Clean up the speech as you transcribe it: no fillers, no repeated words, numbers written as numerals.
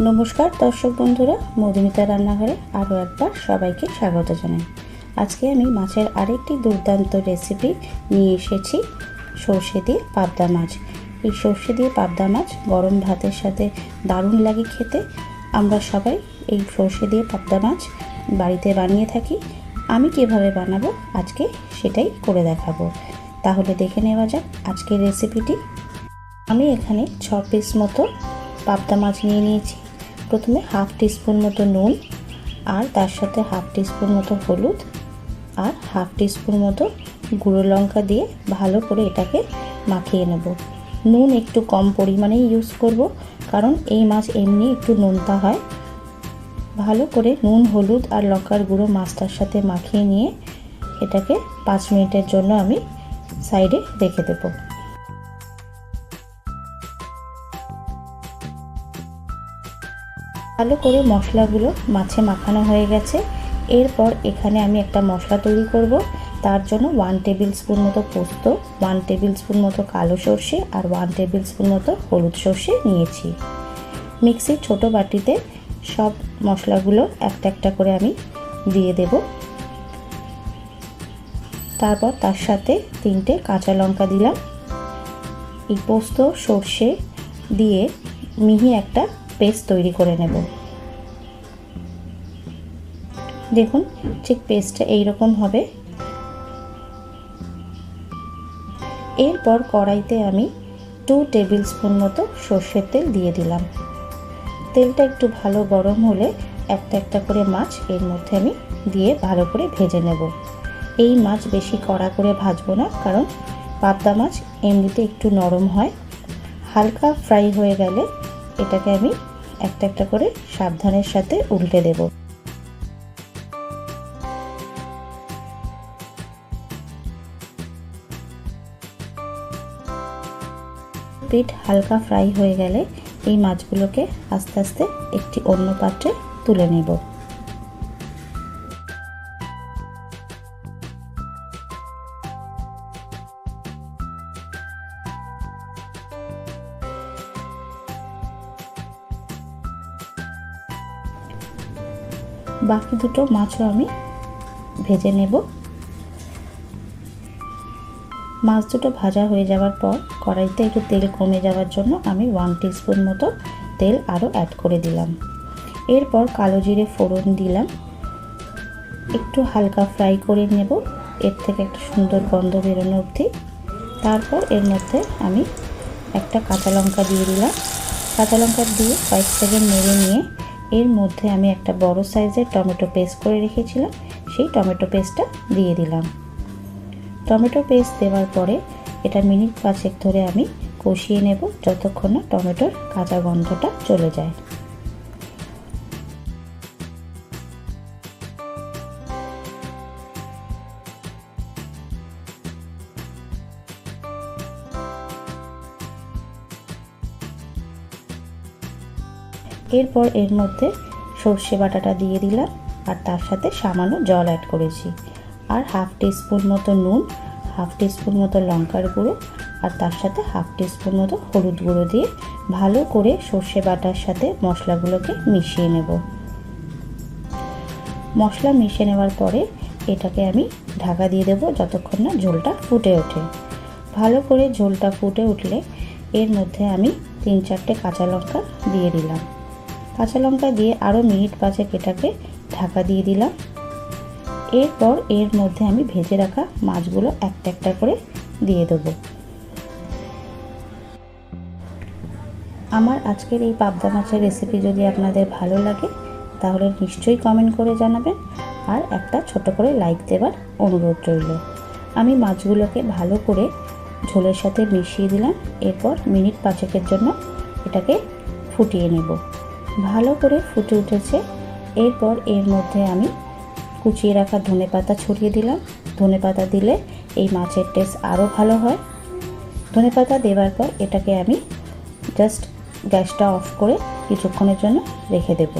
नमस्कार दर्शक बंधुरा मधुमिता रान्नाघरे आरो एकबार सबाइके स्वागत जानाई। आजके आमी माछेर आरेकटी दुर्दान्त रेसिपि निये एसेछि सर्षे दिये पाबदा माछ। এই সর্ষে দিয়ে পাবদা মাছ গরম ভাতের সাথে দারুণ লাগে খেতে। আমরা সবাই এই সর্ষে দিয়ে পাবদা মাছ বাড়িতে বানিয়ে থাকি। আমি কিভাবে বানাবো আজকে সেটাই করে দেখাবো। তাহলে দেখে নেওয়া যাক আজকের রেসিপিটি। আমি এখানে 6 পিস মতো পাবদা মাছ নিয়ে নিয়েছি। প্রথমে হাফ টিস্পুন মতো নুন আর তার সাথে হাফ টিস্পুন মতো হলুদ আর হাফ টিস্পুন মতো গুঁড়ো লঙ্কা দিয়ে ভালো করে এটাকে মাখিয়ে নেব। নুন একটু কম পরিমাণে ইউজ করব কারণ এই মাছ এমনি একটু নোনতা হয়। ভালো করে নুন হলুদ আর লঙ্কার গুঁড়ো মাছটার সাথে মাখিয়ে নিয়ে এটাকে 5 মিনিটের জন্য আমি সাইডে রেখে দেব। ভালো করে মশলাগুলো মাছে মাখানো হয়ে গেছে। এরপর এখানে আমি একটা মশলা তৈরি করব। তার জন্য 1 টেবিল স্পুন মতো পোস্ত, 1 টেবিল স্পুন মতো কালো সর্ষে আর 1 টেবিল স্পুন মতো হলুদ সর্ষে নিয়েছি। মিক্সির ছোট বাটিতে সব মশলাগুলো একটা একটা করে আমি দিয়ে দেব। তারপর তার সাথে 3টে কাঁচা লঙ্কা দিলাম। এই পোস্ত সর্ষে দিয়ে মিহি একটা পেস্ট তৈরি করে নেব। দেখুন ঠিক পেস্টটা এইরকম হবে। এরপর কড়াইতে আমি 2 টেবিল স্পুন মতো সর্ষের তেল দিয়ে দিলাম। তেলটা একটু ভালো গরম হলে একটা একটা করে মাছ এর মধ্যে আমি দিয়ে ভালো করে ভেজে নেব। এই মাছ বেশি কড়া করে ভাজবো না কারণ পাবদা মাছ এমনিতে একটু নরম হয়। হালকা ফ্রাই হয়ে গেলে এটাকে আমি একটা একটা করে সাবধানের সাথে উল্টে দেব। পিঠ হালকা ফ্রাই হয়ে গেলে এই মাছগুলোকে আস্তে আস্তে একটি অন্য পাত্রে তুলে নেব। বাকি দুটো মাছও আমি ভেজে নেব। মাছ দুটো ভাজা হয়ে যাওয়ার পর কড়াইতে একটু তেল কমে যাওয়ার জন্য আমি 1 টিস্পুন মতো তেল আরও অ্যাড করে দিলাম। এরপর কালো জিরে ফোড়ন দিলাম। একটু হালকা ফ্রাই করে নেব, এর থেকে একটা সুন্দর গন্ধ বেরোনো অবধি। তারপর এর মধ্যে আমি একটা কাঁচা লঙ্কা দিয়ে দিলাম। কাঁচা লঙ্কা দিয়ে কয়েক সেকেন্ড নেড়ে নিয়ে এর মধ্যে আমি একটা বড় সাইজের টমেটো পেস্ট করে রেখেছিলাম, সেই টমেটো পেস্টটা দিয়ে দিলাম। টমেটো পেস্ট দেওয়ার পরে এটা মিনিট 5 ধরে আমি কষিয়ে নেব যতক্ষণ না টমেটোর কাঁচা গন্ধটা চলে যায়। এরপর এর মধ্যে সর্ষে বাটাটা দিয়ে দিলাম আর তার সাথে সামান্য জল অ্যাড করেছি। আর হাফ টিস্পুন মতো নুন, হাফ টিস্পুন মতো লঙ্কার গুঁড়ো আর তার সাথে হাফ টিস্পুন মতো হলুদ গুঁড়ো দিয়ে ভালো করে সর্ষে বাটার সাথে মশলাগুলোকে মিশিয়ে নেব। মশলা মিশিয়ে নেওয়ার পরে এটাকে আমি ঢাকা দিয়ে দেবো যতক্ষণ না ঝোলটা ফুটে ওঠে। ভালো করে ঝোলটা ফুটে উঠলে এর মধ্যে আমি 3-4টে কাঁচা লঙ্কা দিয়ে দিলাম। কাঁচা লঙ্কা দিয়ে আরও মিনিট 5 এটাকে ঢাকা দিয়ে দিলাম। এরপর এর মধ্যে আমি ভেজে রাখা মাছগুলো একটা একটা করে দিয়ে দেবো। আমার আজকের এই পাবদা মাছের রেসিপি যদি আপনাদের ভালো লাগে তাহলে নিশ্চয়ই কমেন্ট করে জানাবেন আর একটা ছোট করে লাইক দেওয়ার অনুরোধ রইল। আমি মাছগুলোকে ভালো করে ঝোলের সাথে মিশিয়ে দিলাম। এরপর মিনিট 5 জন্য এটাকে ফুটিয়ে নেব। ভালো করে ফুটে উঠেছে। এরপর এর মধ্যে আমি কুচিয়ে রাখা ধনেপাতা ছড়িয়ে দিলাম। ধনেপাতা দিলে এই মাছের টেস্ট আরও ভালো হয়। ধনেপাতা দেওয়ার পর এটাকে আমি জাস্ট গ্যাসটা অফ করে কিছুক্ষণের জন্য রেখে দেব।